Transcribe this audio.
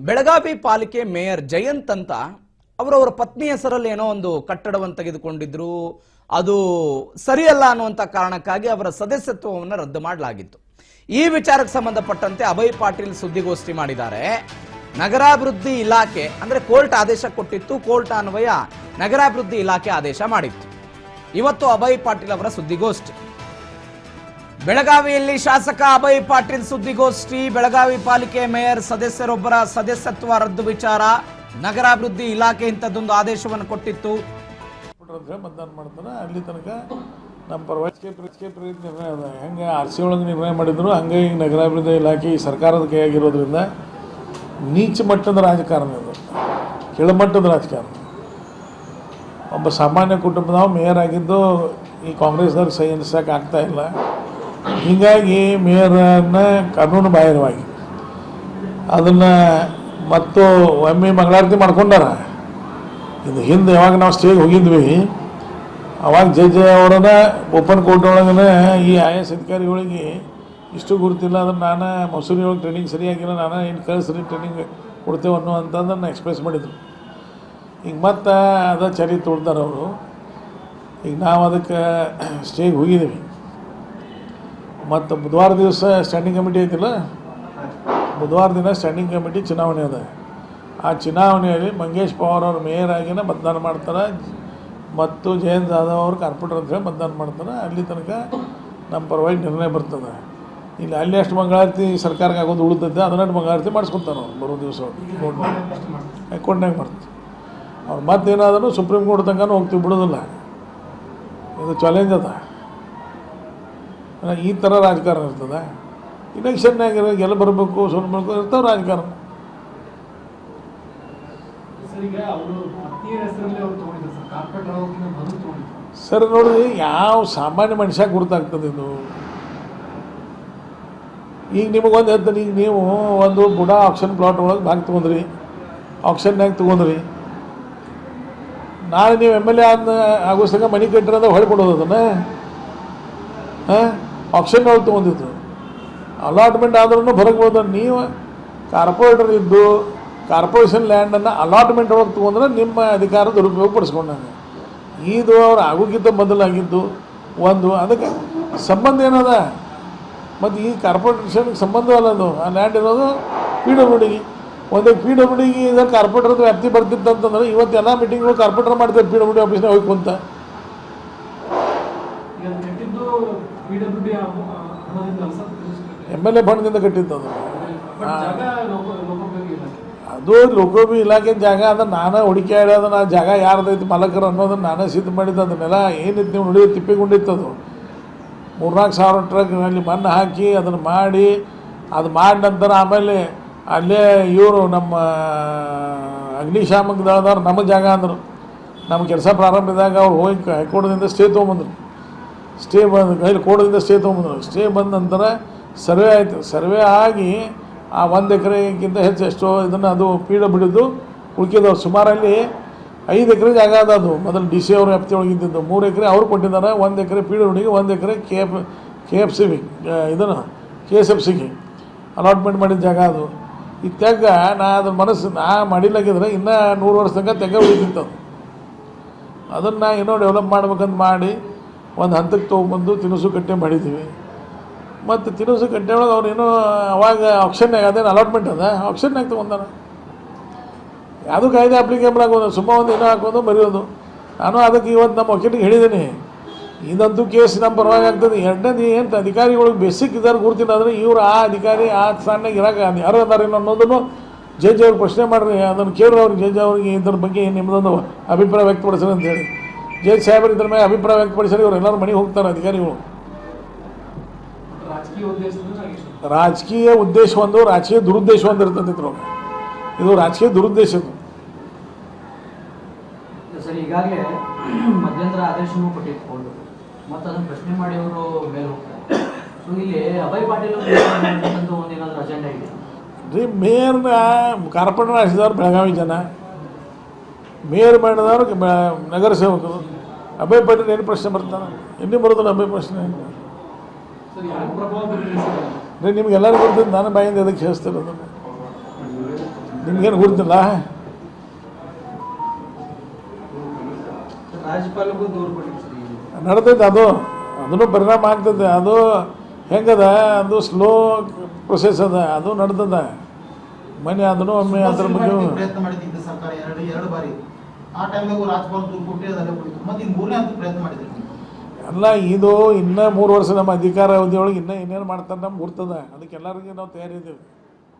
ಬೆಳಗಾವಿ ಪಾಲಿಕೆ ಮೇಯರ್ ಜಯಂತ್ ಅಂತ ಅವರವರ ಪತ್ನಿ ಹೆಸರಲ್ಲಿ ಏನೋ ಒಂದು ಕಟ್ಟಡವನ್ನು ತೆಗೆದುಕೊಂಡಿದ್ರು. ಅದು ಸರಿಯಲ್ಲ ಅನ್ನುವಂತ ಕಾರಣಕ್ಕಾಗಿ ಅವರ ಸದಸ್ಯತ್ವವನ್ನು ರದ್ದು ಮಾಡಲಾಗಿತ್ತು. ಈ ವಿಚಾರಕ್ಕೆ ಸಂಬಂಧಪಟ್ಟಂತೆ ಅಭಯ್ ಪಾಟೀಲ್ ಸುದ್ದಿಗೋಷ್ಠಿ ಮಾಡಿದ್ದಾರೆ. ನಗರಾಭಿವೃದ್ಧಿ ಇಲಾಖೆ ಅಂದ್ರೆ ಕೋರ್ಟ್ ಆದೇಶ ಕೊಟ್ಟಿತ್ತು, ಕೋರ್ಟ್ ಅನ್ವಯ ನಗರಾಭಿವೃದ್ಧಿ ಇಲಾಖೆ ಆದೇಶ ಮಾಡಿತ್ತು. ಇವತ್ತು ಅಭಯ್ ಪಾಟೀಲ್ ಅವರ ಸುದ್ದಿಗೋಷ್ಠಿ. ಬೆಳಗಾವಿಯಲ್ಲಿ ಶಾಸಕ ಅಭಯ್ ಪಾಟೀಲ್ ಸುದ್ದಿಗೋಷ್ಠಿ. ಬೆಳಗಾವಿ ಪಾಲಿಕೆ ಮೇಯರ್ ಸದಸ್ಯರೊಬ್ಬರ ಸದಸ್ಯತ್ವ ರದ್ದು ವಿಚಾರ, ನಗರಾಭಿವೃದ್ಧಿ ಇಲಾಖೆ ಇಂಥದ್ದೊಂದು ಆದೇಶವನ್ನು ಕೊಟ್ಟಿತ್ತು. ಮತದಾನ ಮಾಡ್ತಾನೆ ಅಲ್ಲಿ ತನಕ ನಮ್ಮ ಪರವಾಗಿ ನಿರ್ಣಯ ಅದ. ಹೆಂಗೆ RC ಒಳಗೆ ನಿರ್ಣಯ ಮಾಡಿದ್ರು ಹಂಗೆ ಈಗ ನಗರಾಭಿವೃದ್ಧಿ ಇಲಾಖೆ ಈ ಸರ್ಕಾರದ ಕೈಯಾಗಿರೋದ್ರಿಂದ ನೀಚ ಮಟ್ಟದ ರಾಜಕಾರಣ ಇದು, ಕೆಳಮಟ್ಟದ ರಾಜಕಾರಣ. ಒಬ್ಬ ಸಾಮಾನ್ಯ ಕುಟುಂಬದವ ಮೇಯರ್ ಆಗಿದ್ದು ಈ ಕಾಂಗ್ರೆಸ್ದವ್ರಿಗೆ ಸಹಿ ಎನಿಸೋಕೆ ಆಗ್ತಾ ಇಲ್ಲ. ಹೀಗಾಗಿ ಮೇಯರನ್ನ ಕಾನೂನು ಬಾಹಿರವಾಗಿ ಅದನ್ನು ಮತ್ತು ಒಮ್ಮೆ ಮಂಗಳಾರತಿ ಮಾಡ್ಕೊಂಡಾರ. ಇದು ಹಿಂದೆ ಯಾವಾಗ ನಾವು ಸ್ಟೇಜ್ ಹೋಗಿದ್ವಿ ಅವಾಗ ಜಡ್ಜ್ ಅವರನ್ನ ಓಪನ್ ಕೋರ್ಟ್ ಒಳಗನೆ ಈ IAS ಅಧಿಕಾರಿಗಳಿಗೆ ಇಷ್ಟು ಗುರುತಿಲ್ಲ, ಅದನ್ನು ನಾನು ಮಸೂರಿ ಒಳಗೆ ಟ್ರೈನಿಂಗ್ ಸರಿಯಾಗಿಲ್ಲ, ನಾನು ಏನು ಕಳಿಸ್ರಿ ಟ್ರೈನಿಂಗ್ ಕೊಡ್ತೇವೆ ಅನ್ನೋವಂಥದ್ದನ್ನು ಎಕ್ಸ್ಪ್ರೆಸ್ ಮಾಡಿದರು. ಈಗ ಮತ್ತು ಅದ ಚರಿ ತೊಳ್ತಾರೆ ಅವರು. ಈಗ ನಾವು ಅದಕ್ಕೆ ಸ್ಟೇಜ್ ಹೋಗಿದ್ದೀವಿ. ಮತ್ತು ಬುಧವಾರ ದಿವಸ ಸ್ಟ್ಯಾಂಡಿಂಗ್ ಕಮಿಟಿ ಐತಿಲ್ಲ, ಬುಧವಾರ ದಿನ ಸ್ಟ್ಯಾಂಡಿಂಗ್ ಕಮಿಟಿ ಚುನಾವಣೆ ಅದ. ಆ ಚುನಾವಣೆಯಲ್ಲಿ ಮಂಗೇಶ್ ಪವಾರ್ ಅವರು ಮೇಯರ್ ಆಗಿನ ಮತದಾನ ಮಾಡ್ತಾರೆ ಮತ್ತು ಜಯಂತ್ ಜಾಧವ್ ಅವರು ಕಾರ್ಪೊರೇಟರ್ ಅಂತ ಹೇಳಿ ಮತದಾನ ಮಾಡ್ತಾರೆ. ಅಲ್ಲಿ ತನಕ ನಮ್ಮ ಪರವಾಗಿ ನಿರ್ಣಯ ಬರ್ತದೆ. ಇಲ್ಲಿ ಅಲ್ಲಿ ಅಷ್ಟು ಮಂಗಳಾರತಿ ಸರ್ಕಾರಕ್ಕೆ ಆಗೋದು ಉಳಿದದ್ದು, ಅದನ್ನಷ್ಟು ಮಂಗಳಾರತಿ ಮಾಡಿಸ್ಕೊತಾರೆ ಅವ್ರು ಬರೋ ದಿವಸ ಹೈಕೋರ್ಟ್ನಾಗ ಬರ್ತದೆ. ಅವ್ರು ಮತ್ತೇನಾದರೂ ಸುಪ್ರೀಂ ಕೋರ್ಟ್ ತನಕ ಹೋಗ್ತೀವಿ, ಬಿಡೋದಿಲ್ಲ. ಇದು ಚಾಲೆಂಜ್ ಅದ. ಈ ಥರ ರಾಜಕಾರಣ ಇರ್ತದೆ. ಇಲೆಕ್ಷನ್ನಾಗಿರೋ ಗೆಲ್ಲ ಬರಬೇಕು, ಸೋಲ್ ಬರಬೇಕು ಇರ್ತಾವೆ ರಾಜಕಾರಣ. ಸರ್ ನೋಡ್ರಿ, ಯಾವ ಸಾಮಾನ್ಯ ಮನುಷ್ಯ ಗುರುತಾಗ್ತದೆ ಇದು. ಈಗ ನಿಮಗೊಂದು ಹೇಳ್ತಾನೆ, ಈಗ ನೀವು ಒಂದು ಬುಡ ಆಕ್ಷನ್ ಪ್ಲಾಟ್ ಒಳಗೆ ಭಾಗ ತೊಗೊಂಡ್ರಿ, ಆಕ್ಷನ್ನಾಗ ತೊಗೊಂಡ್ರಿ. ನಾಳೆ ನೀವು MLA ಆಗೋಸ್ತಂಗ ಮನೆ ಕಟ್ಟಿರೋದು ಹೊಳ್ಕೊಡೋದು ಅದನ್ನು ಆಕ್ಷನ್ ಒಳಗೆ ತೊಗೊಂಡಿದ್ದು. ಅಲಾಟ್ಮೆಂಟ್ ಆದ್ರೂ ಹೊರಗೆ ನೀವು ಕಾರ್ಪೊರೇಟರ್ ಇದ್ದು ಕಾರ್ಪೊರೇಷನ್ ಲ್ಯಾಂಡನ್ನು ಅಲಾಟ್ಮೆಂಟ್ ಒಳಗೆ ತೊಗೊಂಡ್ರೆ ನಿಮ್ಮ ಅಧಿಕಾರ ದುರುಪಯೋಗ ಪಡಿಸ್ಕೊಂಡಂಗೆ. ಇದು ಅವ್ರು ಆಗೋಕ್ಕಿಂತ ಮೊದಲಾಗಿದ್ದು ಒಂದು. ಅದಕ್ಕೆ ಸಂಬಂಧ ಏನದ, ಮತ್ತು ಈ ಕಾರ್ಪೊರೇಷನ್ಗೆ ಸಂಬಂಧ ಅಲ್ಲದು. ಆ ಲ್ಯಾಂಡ್ ಇರೋದು PWDಗೆ. ಒಂದು PWDಗೆ ಇದನ್ನು ಕಾರ್ಪೊರೇಟರ್ದು ವ್ಯಾಪ್ತಿ ಬರ್ತಿತ್ತು ಅಂತಂದ್ರೆ ಇವತ್ತು ಎಲ್ಲ ಮೀಟಿಂಗ್ಗಳು ಕಾರ್ಪೊರೇಟರ್ ಮಾಡ್ತಾರೆ PWD ಆಫೀಸ್ನಾಗ ಹೋಗಿ ಕುಂತ. MLA ಫಂಡ್ದಿಂದ ಕಟ್ಟಿದ್ದು ಅದು ಲೋಕೋಪಯೋಗಿ ಇಲಾಖೆ ಜಾಗ. ಅದನ್ನು ನಾನೇ ಹುಡುಕಿ ಆಡೋದನ್ನು ಆ ಜಾಗ ಯಾರ್ದೈತಿ ಮಾಲಕರು ಅನ್ನೋದನ್ನು ನಾನೇ ಸಿದ್ಧ ಮಾಡಿದ್ದು. ಅದನ್ನೆಲ್ಲ ಏನಿತ್ತು ನೀವು ನೋಡಿ ತಿಪ್ಪಿಕೊಂಡಿತ್ತು. ಅದು 3-4 ಸಾವಿರ ಟ್ರಕ್ ಅಲ್ಲಿ ಮಣ್ಣು ಹಾಕಿ ಅದನ್ನು ಮಾಡಿ, ಅದು ಮಾಡಿ ನಂತರ ಆಮೇಲೆ ಅಲ್ಲೇ ಇವರು ನಮ್ಮ ಅಗ್ನಿಶಾಮಕ ದಳದವ್ರು ನಮ್ಮ ಜಾಗ ಅಂದರು. ನಮ್ಮ ಕೆಲಸ ಪ್ರಾರಂಭದಾಗ ಅವ್ರು ಹೋಗಿ ಹೈಕೋರ್ಟ್ದಿಂದ ಸ್ಟೇ ತೊಗೊಂಬಂದರು. ಸ್ಟೇ ಬಂದು ಕೈಲಿ ಕೋರ್ಟ್ದಿಂದ ಸ್ಟೇ ತೊಗೊಂಬಂದರು. ಸ್ಟೇ ಬಂದ ನಂತರ ಸರ್ವೆ ಆಯಿತು. ಸರ್ವೆ ಆಗಿ ಆ 1 ಎಕರೆಗಿಂತ ಹೆಚ್ಚು ಎಷ್ಟೋ ಇದನ್ನು ಅದು PWD ಉಳ್ಕಿದವ್ರು. ಸುಮಾರಲ್ಲಿ 5 ಎಕರೆ ಜಾಗ ಅದ. ಅದು ಮೊದಲು DC ಅವ್ರ ವ್ಯಾಪ್ತಿ ಒಳಗಿದ್ದು 3 ಎಕರೆ ಅವ್ರು ಕೊಟ್ಟಿದ್ದಾರೆ, 1 ಎಕರೆ PWDಗೆ, 1 ಎಕರೆ KFCಗೆ ಇದನ್ನು KSFCಗೆ ಅಲಾಟ್ಮೆಂಟ್ ಮಾಡಿದ ಜಾಗ ಅದು. ಈ ತೆಗ್ಗ ನಾ ಅದ್ರ ಮನಸ್ಸು ನಾ ಮಾಡಿಲ್ಲಾಗಿದ್ರೆ ಇನ್ನೂ 100 ವರ್ಷ ತನಕ ತೆಗ್ಗ ಉಳಿತಿತ್ತು. ಅದನ್ನು ಏನೋ ಡೆವಲಪ್ ಮಾಡ್ಬೇಕಂತ ಮಾಡಿ ಒಂದು ಹಂತಕ್ಕೆ ತೊಗೊಂಬಂದು ತಿನಿಸು ಕಟ್ಟೆ ಮಾಡಿದ್ದೀವಿ. ಮತ್ತು ತಿನಿಸು ಕಟ್ಟೆ ಒಳಗೆ ಅವ್ರೇನೋ ಅವಾಗ ಆಕ್ಷನ್ನಾಗ ಅದೇನು ಅಲಾಟ್ಮೆಂಟ್ ಅದ, ಆಕ್ಷನ್ನಾಗ ತೊಗೊಂಡಾನ. ಯಾವುದೂ ಕಾಯ್ದೆ ಅಪ್ಲಿಕೇಬಲ್ ಆಗೋದು, ಸುಮ್ಮ ಒಂದು ಏನೋ ಹಾಕೋದು ಬರೆಯೋದು. ನಾನು ಅದಕ್ಕೆ ಇವತ್ತು ನಮ್ಮ ವಕೀಲಿಗೆ ಹೇಳಿದ್ದೀನಿ, ಇದಂತೂ ಕೇಸ್ ನಮ್ಮ ಪರವಾಗಿ ಆಗ್ತದೆ. ಎರಡನೇದು ಏನು ಅಧಿಕಾರಿಗಳಿಗೆ ಬೇಸಿಕ್ ಇದ್ದಾರೆ ಗುರುತಿಲ್ಲ ಅಂದರೆ ಇವರು ಆ ಅಧಿಕಾರಿ ಆ ಸ್ಥಾನದಾಗ ಇರೋಕೆ ಯಾರು ಅದಾರೇನೋ ಅನ್ನೋದನ್ನು ಜಡ್ಜ್ ಅವ್ರಿಗೆ ಪ್ರಶ್ನೆ ಮಾಡಿರಿ. ಅದನ್ನು ಕೇಳ್ರಿ ಅವ್ರಿಗೆ, ಜಡ್ಜ್ ಅವ್ರಿಗೆ ಇದ್ರ ಬಗ್ಗೆ ನಿಮ್ಮದೊಂದು ಅಭಿಪ್ರಾಯ ವ್ಯಕ್ತಪಡಿಸ್ರಿ ಅಂತೇಳಿ. ಜಡ್ಜ್ ಸಾಹೇಬರು ಇದ್ರ ಮೇಲೆ ಅಭಿಪ್ರಾಯ ವ್ಯಕ್ತಪಡಿಸ್ರಿ. ಇವ್ರು ಎಲ್ಲರೂ ಮನೆಗೆ ಹೋಗ್ತಾರೆ ಅಧಿಕಾರಿಗಳು. ರಾಜಕೀಯ ಉದ್ದೇಶ ಒಂದು, ರಾಜಕೀಯ ದುರುದ್ದೇಶ ಒಂದು ಇರ್ತದೆ. ಇದು ರಾಜಕೀಯ ದುರುದ್ದೇಶದ್ದು. ಸರ್, ಈಗಾಗಲೇ ಮಧ್ಯಂತರ ಆದೇಶನೂ ಕೊಟ್ಟಿಟ್ಕೊಂಡು ಮತ್ತು ಅದನ್ನು ಪ್ರಶ್ನೆ ಮಾಡಿ ಅವರು ಮೇಲೆ ಹೋಗ್ತಾರೆ. ಸೊ ಇಲ್ಲಿ ಅಭಯ್ ಪಾಟೀಲ್ ಒಂದೇನಾದರೂ ಅಜೆಂಡಾ ಇದೆ ರೀ? ಮೇಯರ್ನ ಕಾರ್ಪೊರೇಟರ್ ಹಾಕಿದವ್ರು ಬೆಳಗಾವಿ ಜನ, ಮೇಯರ್ ಮಾಡಿದವರು ನಗರ ಸೇವಕರು. ಅಭಯ್ ಪಾಟೀಲ್ ಏನು ಪ್ರಶ್ನೆ ಬರ್ತಾನೆ? ಇನ್ನೂ ಬರೋದಿಲ್ಲ ಅಭಯ್ ಪ್ರಶ್ನೆ. ನಿಮ್ಗೆಲ್ಲರಿಗೂ ಗೊತ್ತಿದ್ದು ನಾನು ಬಾಯಿಂದ ಅದಕ್ಕೆ ಹೇಳ್ತಿರೋದು. ನಿಮ್ಗೇನು ಗೊತ್ತಿಲ್ಲ. ರಾಜ್ಯಪಾಲರಿಗೂ ದೂರು ಕೊಟ್ಟಿದ್ರು ನಡ್ದೈತೆ ಅದನ್ನು ಪರಿಣಾಮ ಆಗ್ತದೆ. ಅದು ಹೆಂಗದ, ಅದು ಸ್ಲೋ ಪ್ರೊಸೆಸ್ ಅದ, ಅದು ನಡ್ದದ. ಮನೆ ಅದನ್ನು ಒಮ್ಮೆ ಅದ್ರ ಬಗ್ಗೆ ಪ್ರಯತ್ನ ಮಾಡಿದ್ದು ಸರ್ಕಾರ ಎರಡು ಬಾರಿ. ಆ ಟೈಮ್ನಾಗೂ ರಾಜ್ಯಪಾಲ ದೂರು ಕೊಟ್ಟು ಅದಲ್ಲೇ ಬಿಡ್ತು. ಮತ್ತೆ ಈಗ 3ನೇ ಹಂತ ಪ್ರಯತ್ನ ಮಾಡಿದ್ರು. ಅಲ್ಲ, ಇದು ಇನ್ನೂ 3 ವರ್ಷ ನಮ್ಮ ಅಧಿಕಾರ ಅವಧಿಯೊಳಗೆ ಇನ್ನೂ ಏನೇನು ಮಾಡ್ತಾರೆ ನಮ್ಗೆ ಗುರ್ತದ. ಅದಕ್ಕೆ ಎಲ್ಲರಿಗೂ ನಾವು ತಯಾರಿದ್ದೀವಿ.